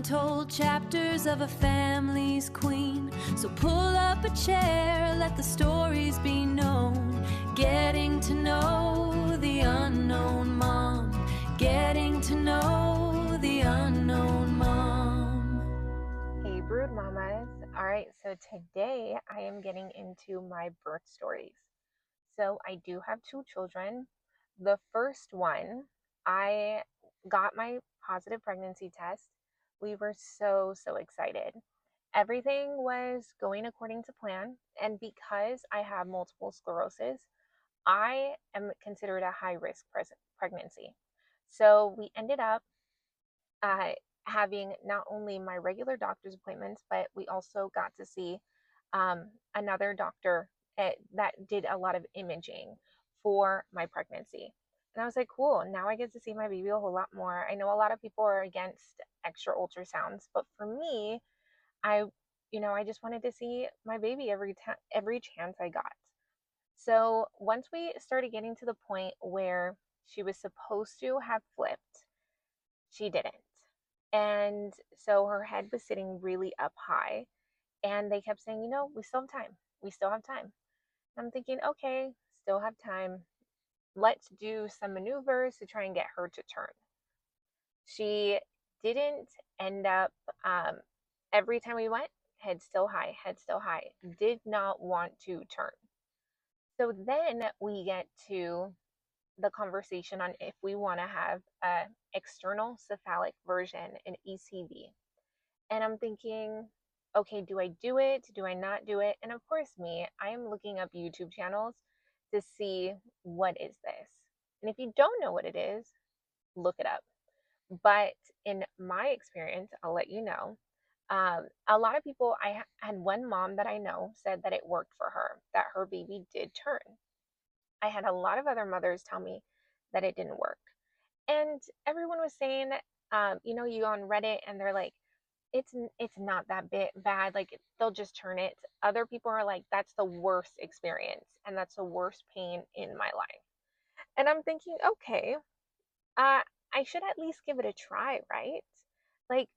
untold chapters of a family's queen. So pull up a chair, let the stories be known. Getting to know the unknown mom. Getting to know the unknown mom. Hey brood mamas. Alright, so today I am getting into my birth stories. So I do have two children. The first one, I got my positive pregnancy test. We were so excited. Everything was going according to plan. And because I have multiple sclerosis, I am considered a high risk pregnancy. So we ended up uh, having not only my regular doctor's appointments, but we also got to see another doctor that did a lot of imaging for my pregnancy. And I was like, cool, now I get to see my baby a whole lot more. I know a lot of people are against extra ultrasounds, but for me, I, I just wanted to see my baby every chance I got. So once we started getting to the point where she was supposed to have flipped, she didn't. And so her head was sitting really up high. And they kept saying, we still have time. We still have time. And I'm thinking, okay, still have time. Let's do some maneuvers to try and get her to turn. She didn't end up, every time we went, head still high, did not want to turn. So then we get to the conversation on if we want to have a external cephalic version, an ECV. And I'm thinking, okay, do I do it? Do I not do it? And of course, I am looking up YouTube channels to see what is this. And if you don't know what it is, look it up. But in my experience, I'll let you know. A lot of people, I had one mom that I know said that it worked for her, that her baby did turn. I had a lot of other mothers tell me that it didn't work. And everyone was saying, you go on Reddit and they're like, it's not that bad. Like they'll just turn it. Other people are like, that's the worst experience and that's the worst pain in my life. And I'm thinking, okay, I should at least give it a try, right? Like,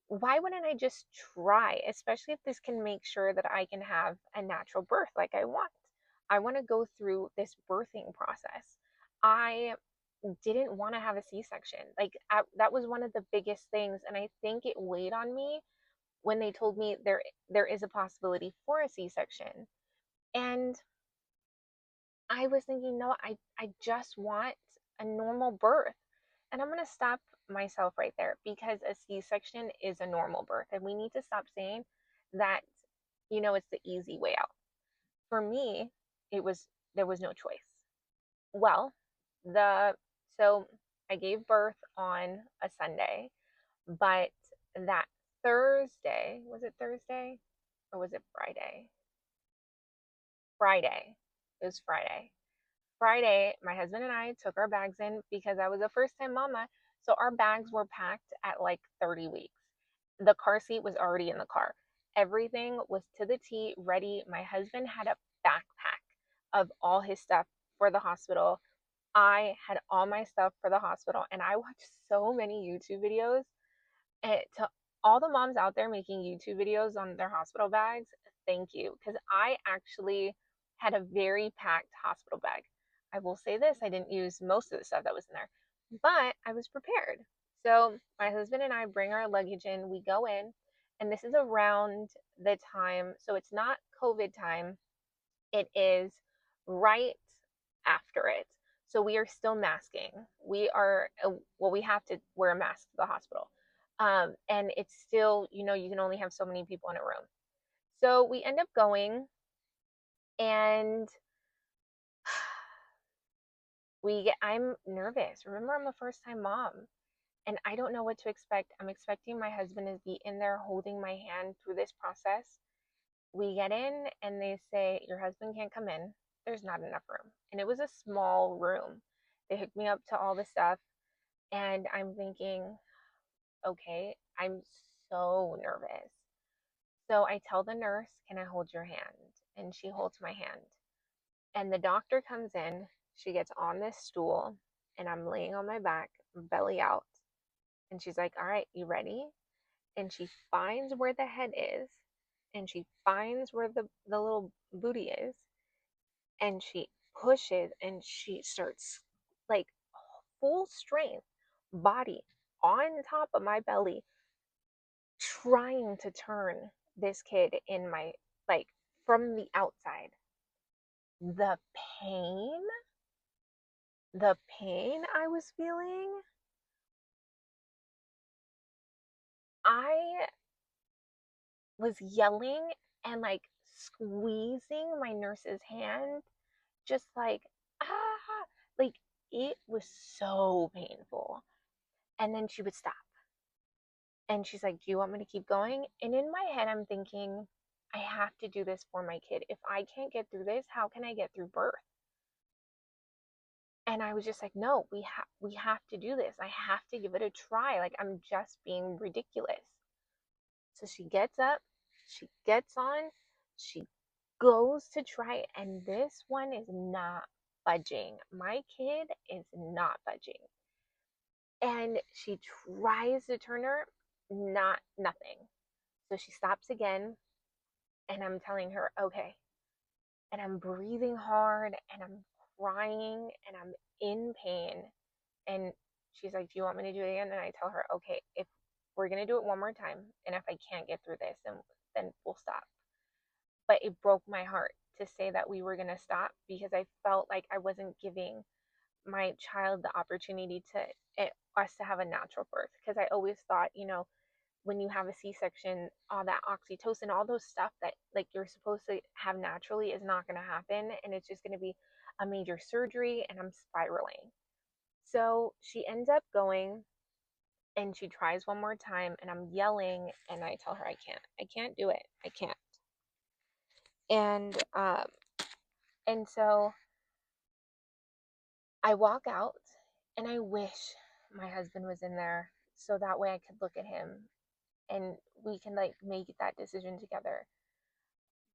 why wouldn't I just try? Especially if this can make sure that I can have a natural birth like I want. I want to go through this birthing process. I didn't want to have a C-section. That was one of the biggest things, and I think it weighed on me when they told me there is a possibility for a C-section. And I was thinking, no, I just want a normal birth. And I'm going to stop myself right there because a C-section is a normal birth. And we need to stop saying that, it's the easy way out. For me, there was no choice. Well, so I gave birth on a Sunday, but that Thursday, was it Thursday or was it Friday? Friday. It was Friday. Friday, my husband and I took our bags in because I was a first time mama. So our bags were packed at like 30 weeks. The car seat was already in the car. Everything was to the T, ready. My husband had a backpack of all his stuff for the hospital. I had all my stuff for the hospital, and I watched so many YouTube videos. And to all the moms out there making YouTube videos on their hospital bags, thank you, because I actually had a very packed hospital bag. I will say this, I didn't use most of the stuff that was in there, but I was prepared. So my husband and I bring our luggage in, we go in, and this is around the time, so it's not COVID time, it is right after it. So we are still masking. We have to wear a mask to the hospital. And it's still, you can only have so many people in a room. So we end up going and I'm nervous. Remember, I'm a first time mom and I don't know what to expect. I'm expecting my husband to be in there holding my hand through this process. We get in and they say, your husband can't come in. There's not enough room. And it was a small room. They hooked me up to all the stuff. And I'm thinking, okay, I'm so nervous. So I tell the nurse, can I hold your hand? And she holds my hand. And the doctor comes in. She gets on this stool and I'm laying on my back, belly out. And she's like, all right, you ready? and she finds where the head is, and she finds where the little booty is, and she pushes and she starts like full strength body on top of my belly, trying to turn this kid in my, like, from the outside. The pain, the pain I was feeling, I was yelling and like squeezing my nurse's hand, just like, ah, like it was so painful. And then she would stop and she's like, "Do you want me to keep going?" And in my head, I'm thinking, I have to do this for my kid. If I can't get through this, how can I get through birth? And I was just like, no, we have to do this. I have to give it a try. Like, I'm just being ridiculous. So she gets up, she gets on, she goes to try it, and this one is not budging. My kid is not budging. And she tries to turn her, not nothing. So she stops again, and I'm telling her, okay. And I'm breathing hard and I'm crying and I'm in pain. And she's like, "Do you want me to do it again?" And I tell her, "Okay, if we're gonna do it one more time, and if I can't get through this, then we'll stop." But it broke my heart to say that we were gonna stop because I felt like I wasn't giving my child the opportunity to us to have a natural birth. Because I always thought, when you have a C-section, all that oxytocin, all those stuff that like you're supposed to have naturally is not going to happen, and it's just going to be a major surgery, and I'm spiraling. So she ends up going and she tries one more time, and I'm yelling and I tell her I can't do it. I can't. And so I walk out and I wish my husband was in there so that way I could look at him and we can like make that decision together.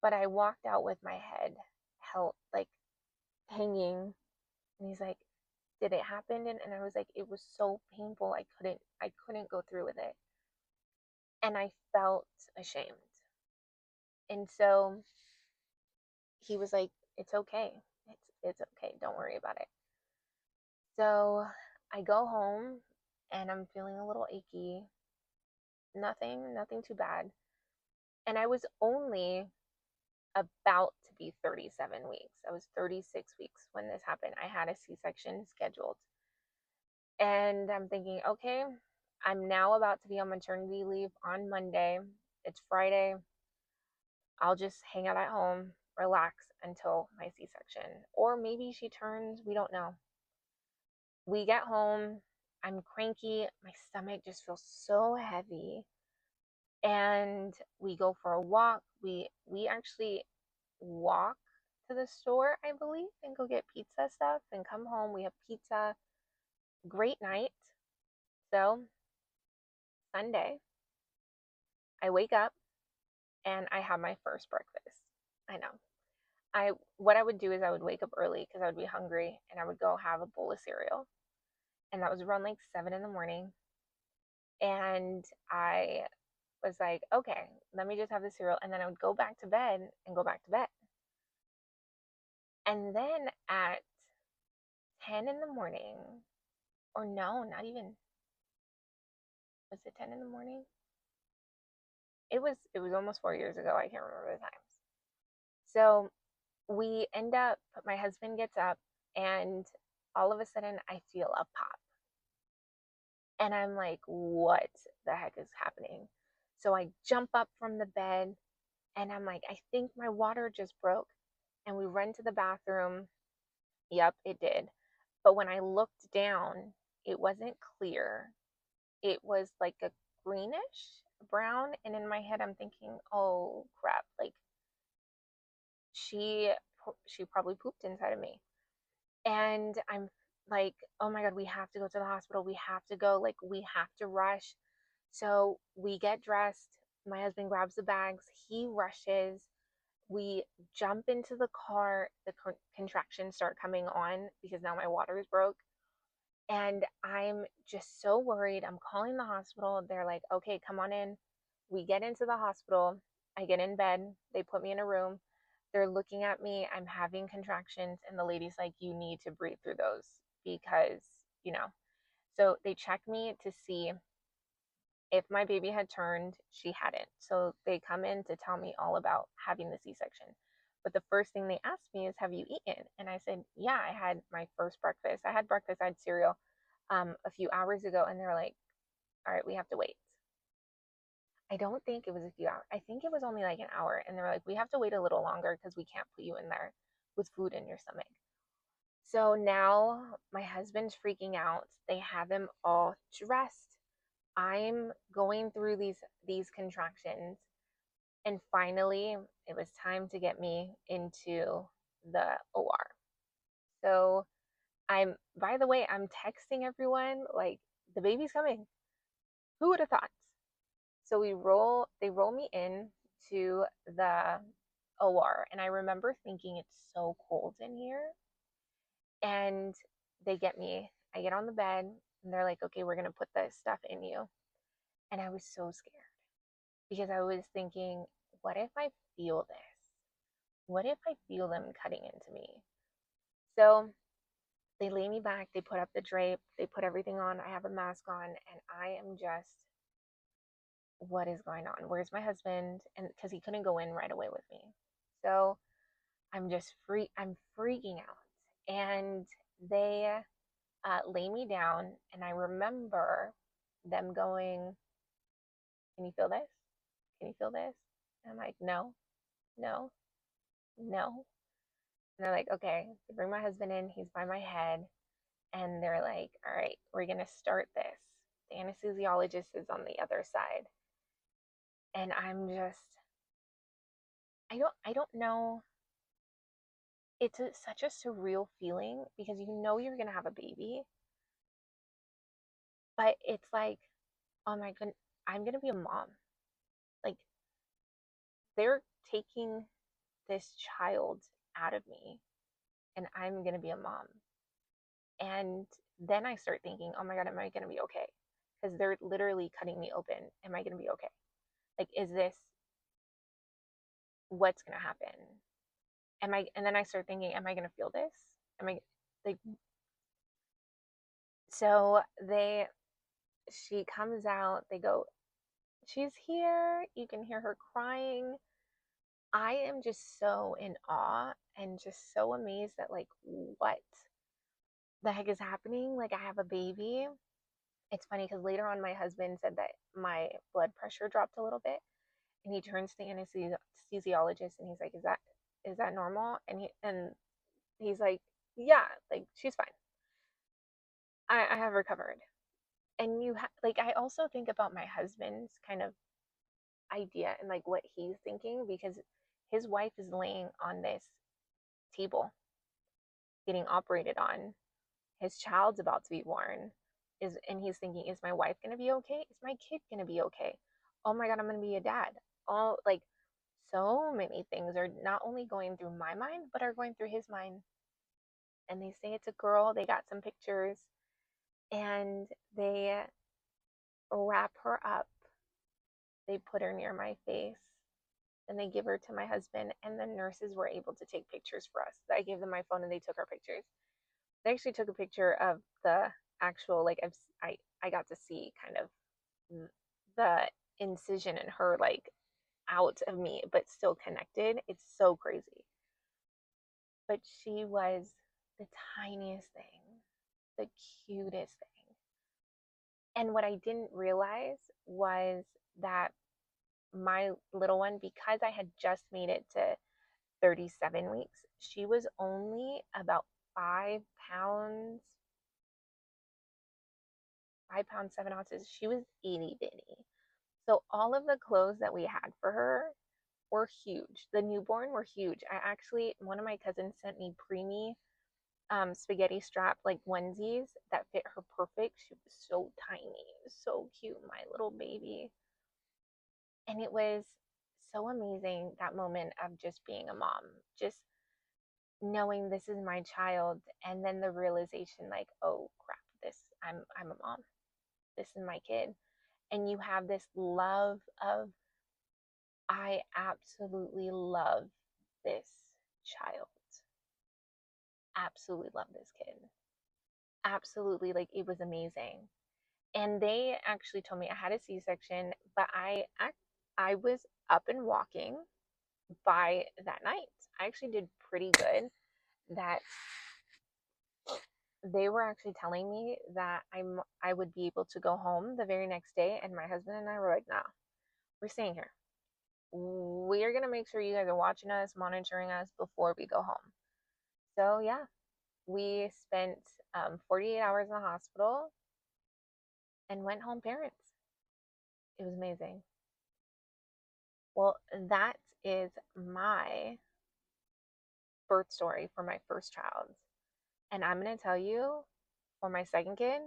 But I walked out with my head held like hanging, and he's like, "Did it happen?" And I was like, "It was so painful. I couldn't go through with it." And I felt ashamed. And so he was like, "It's okay. It's okay. Don't worry about it." So I go home and I'm feeling a little achy. Nothing too bad. And I was only about to be 37 weeks. I was 36 weeks when this happened. I had a C-section scheduled. And I'm thinking, okay, I'm now about to be on maternity leave on Monday. It's Friday. I'll just hang out at home, relax until my C section. Or maybe she turns, we don't know. We get home. I'm cranky. My stomach just feels so heavy. And we go for a walk. We actually walk to the store, I believe, and go get pizza stuff and come home. We have pizza. Great night. So Sunday, I wake up and I have my first breakfast. I know. What I would do is I would wake up early because I would be hungry and I would go have a bowl of cereal. And that was around like 7 in the morning. And I was like, okay, let me just have the cereal. And then I would go back to bed and go back to bed. And then at 10 in the morning, or no, not even, was it 10 in the morning? It was almost 4 years ago. I can't remember the times. So we end up, my husband gets up, and all of a sudden I feel a pop. And I'm like, what the heck is happening? So I jump up from the bed and I'm like, I think my water just broke. And we run to the bathroom. Yep, it did. But when I looked down, it wasn't clear. It was like a greenish brown. And in my head, I'm thinking, oh crap, like she she probably pooped inside of me. And I'm like, oh my God, we have to go to the hospital. We have to go. Like, we have to rush. So we get dressed. My husband grabs the bags. He rushes. We jump into the car. The contractions start coming on because now my water is broke. And I'm just so worried. I'm calling the hospital. They're like, okay, come on in. We get into the hospital. I get in bed. They put me in a room. They're looking at me. I'm having contractions. And the lady's like, you need to breathe through those because, you know. So they check me to see if my baby had turned. She hadn't. So they come in to tell me all about having the C section. But the first thing they asked me is, have you eaten? And I said, yeah, I had my first breakfast. I had breakfast, I had cereal a few hours ago. And they're like, all right, we have to wait. I don't think it was a few hours. I think it was only like an hour. And they're like, we have to wait a little longer because we can't put you in there with food in your stomach. So now my husband's freaking out. They have him all dressed. I'm going through these contractions, and finally it was time to get me into the OR. So I'm by the way, I'm texting everyone like the baby's coming. Who would have thought? So they roll me in to the OR, and I remember thinking it's so cold in here. And they get me, I get on the bed, and they're like, okay, we're gonna put this stuff in you. And I was so scared because I was thinking, what if I feel this? What if I feel them cutting into me? So they lay me back, they put up the drape, they put everything on, I have a mask on, and I am just, what is going on? Where's my husband? And because he couldn't go in right away with me. So I'm freaking out. And they lay me down, and I remember them going, can you feel this? Can you feel this? And I'm like, no, no, no. And they're like, okay. They bring my husband in, he's by my head, and they're like, all right, we're gonna start this. The anesthesiologist is on the other side. And I'm just, I don't know. Such a surreal feeling because you know you're gonna have a baby, but it's like, oh my goodness, I'm gonna be a mom. Like they're taking this child out of me, and I'm gonna be a mom. And then I start thinking, oh my God, am I gonna be okay? Because they're literally cutting me open. Am I gonna be okay? Like, is this what's gonna happen? And then I start thinking, am I gonna feel this? Am I like, so she comes out, they go, she's here. You can hear her crying. I am just so in awe and just so amazed at like what the heck is happening. Like, I have a baby. It's funny because later on, my husband said that my blood pressure dropped a little bit, and he turns to the anesthesiologist and he's like, is that normal? And he's like, yeah, like she's fine. I have recovered. And like, I also think about my husband's kind of idea and like what he's thinking because his wife is laying on this table getting operated on. His child's about to be born. And he's thinking, is my wife gonna be okay? Is my kid gonna be okay? Oh my God, I'm gonna be a dad. All like so many things are not only going through my mind, but are going through his mind. And they say it's a girl. They got some pictures, and they wrap her up. They put her near my face, and they give her to my husband. And the nurses were able to take pictures for us. I gave them my phone, and they took our pictures. They actually took a picture of the actual, like, I got to see kind of the incision in her, like, out of me, but still connected. It's so crazy. But she was the tiniest thing, the cutest thing. And what I didn't realize was that my little one, because I had just made it to 37 weeks, she was only about 5 pounds, 5 pounds, 7 ounces. She was itty bitty. So all of the clothes that we had for her were huge. The newborn were huge. One of my cousins sent me preemie spaghetti strap like onesies that fit her perfect. She was so tiny. It was so cute, my little baby. And it was so amazing, that moment of just being a mom, just knowing this is my child, and then the realization like, oh crap, this I'm a mom. This is my kid. And you have this love of, I absolutely love this child. Absolutely love this kid. Absolutely, like it was amazing. And they actually told me I had a C-section, but I was up and walking by that night. I actually did pretty good. That they were actually telling me that I would be able to go home the very next day, and my husband and I were like, "Nah, we're staying here. We're gonna make sure you guys are watching us, monitoring us before we go home." So yeah, we spent 48 hours in the hospital and went home parents. It was amazing. Well, that is my birth story for my first child. And I'm going to tell you, for my second kid,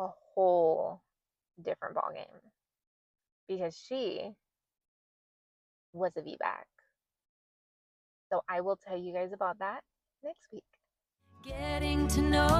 a whole different ballgame because she was a VBAC. So I will tell you guys about that next week. Getting to know